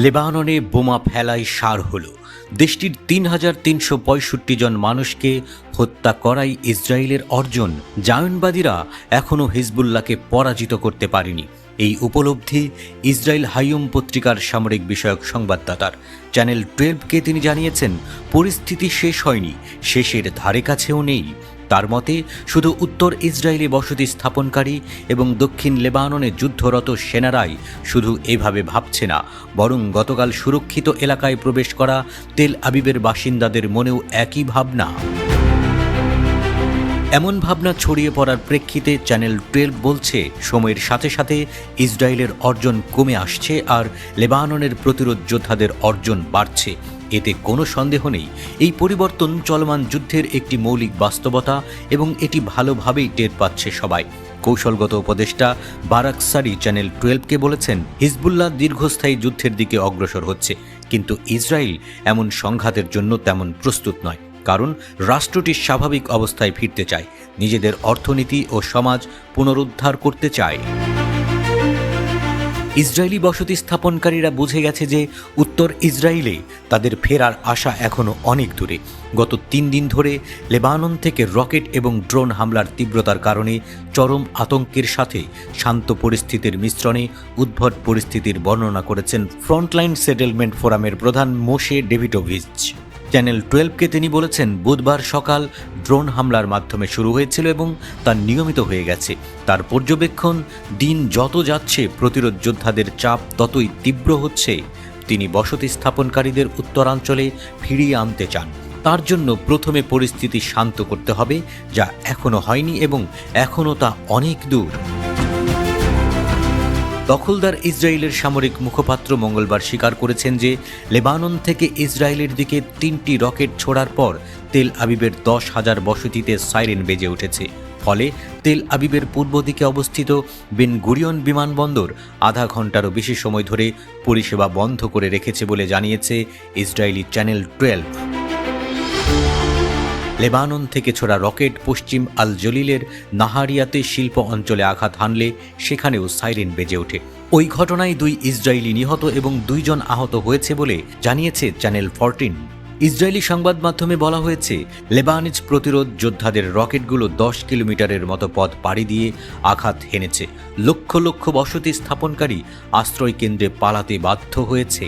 লেবাননে বোমা ফেলায় সার হলো। দেশটির ৩,৩৬৫ জন মানুষকে হত্যা করাই ইসরায়েলের অর্জন। জায়নবাদীরা এখনও হিজবুল্লাহকে পরাজিত করতে পারেনি। এই উপলব্ধি ইসরায়েল হাইয়ুম পত্রিকার সামরিক বিষয়ক সংবাদদাতার। চ্যানেল 12কে তিনি জানিয়েছেন, পরিস্থিতি শেষ হয়নি, শেষের ধারে কাছেও নেই। তার মতে শুধু উত্তর ইসরায়েলে বসতি স্থাপনকারী এবং দক্ষিণ লেবাননে যুদ্ধরত সেনারাই শুধু এভাবে ভাবছে না, বরং গতকাল সুরক্ষিত এলাকায় প্রবেশ করা তেল আবিবের বাসিন্দাদের মনেও একই ভাবনা। এমন ভাবনা ছড়িয়ে পড়ার প্রেক্ষিতে চ্যানেল 12 বলছে, সময়ের সাথে সাথে ইসরায়েলের অর্জন কমে আসছে আর লেবাননের প্রতিরোধ যোদ্ধাদের অর্জন বাড়ছে। এতে কোনো সন্দেহ নেই, এই পরিবর্তন চলমান যুদ্ধের একটি মৌলিক বাস্তবতা এবং এটি ভালোভাবেই টের পাচ্ছে সবাই। কৌশলগত উপদেষ্টা বারাক সারি চ্যানেল 12কে বলেছেন, হিজবুল্লাহ দীর্ঘস্থায়ী যুদ্ধের দিকে অগ্রসর হচ্ছে, কিন্তু ইসরায়েল এমন সংঘাতের জন্য তেমন প্রস্তুত নয়, কারণ রাষ্ট্রটি স্বাভাবিক অবস্থায় ফিরতে চায়, নিজেদের অর্থনীতি ও সমাজ পুনরুদ্ধার করতে চায়। ইসরায়েলি বসতি স্থাপনকারীরা বুঝে গেছে যে উত্তর ইসরায়েলে তাদের ফেরার আশা এখনও অনেক দূরে। গত 3 দিন ধরে লেবানন থেকে রকেট এবং ড্রোন হামলার তীব্রতার কারণে চরম আতঙ্কের সাথে শান্ত পরিস্থিতির মিশ্রণে উদ্ভট পরিস্থিতির বর্ণনা করেছেন ফ্রন্টলাইন সেটেলমেন্ট ফোরামের প্রধান মোশে ডেভিডোভিচ। চ্যানেল 12কে তিনি বলেছেন, বুধবার সকাল ড্রোন হামলার মাধ্যমে শুরু হয়েছিল এবং তা নিয়মিত হয়ে গেছে। তার পর্যবেক্ষণ, দিন যত যাচ্ছে প্রতিরোধ যোদ্ধাদের চাপ ততই তীব্র হচ্ছে। তিনি বসতি স্থাপনকারীদের উত্তরাঞ্চলে ফিরিয়ে আনতে চান। তার জন্য প্রথমে পরিস্থিতি শান্ত করতে হবে, যা এখনও হয়নি এবং এখনও তা অনেক দূর। দখলদার ইসরায়েলের সামরিক মুখপাত্র মঙ্গলবার স্বীকার করেছেন যে লেবানন থেকে ইসরায়েলের দিকে 3টি রকেট ছোড়ার পর তেল আবিবের 10,000 বসতিতে সাইরেন বেজে উঠেছে। ফলে তেল আবিবের পূর্ব দিকে অবস্থিত বেন গুরিয়ন বিমানবন্দর আধা ঘন্টারও বেশি সময় ধরে পরিষেবা বন্ধ করে রেখেছে বলে জানিয়েছে ইসরায়েলি চ্যানেল 12। লেবানন থেকে ছোড়া রকেট পশ্চিম আল জলিলের নাহারিয়াতে শিল্প অঞ্চলে আঘাত হানলে সেখানেও সাইরেন বেজে ওঠে। ওই ঘটনায় 2 ইসরায়েলি নিহত এবং 2 জন আহত হয়েছে বলে জানিয়েছে চ্যানেল 14। ইসরায়েলি সংবাদ মাধ্যমে বলা হয়েছে, লেবানিজ প্রতিরোধ যোদ্ধাদের রকেটগুলো 10 কিলোমিটারের মতো পথ পাড়ি দিয়ে আঘাত হেনেছে। লক্ষ লক্ষ বসতি স্থাপনকারী আশ্রয় কেন্দ্রে পালাতে বাধ্য হয়েছে।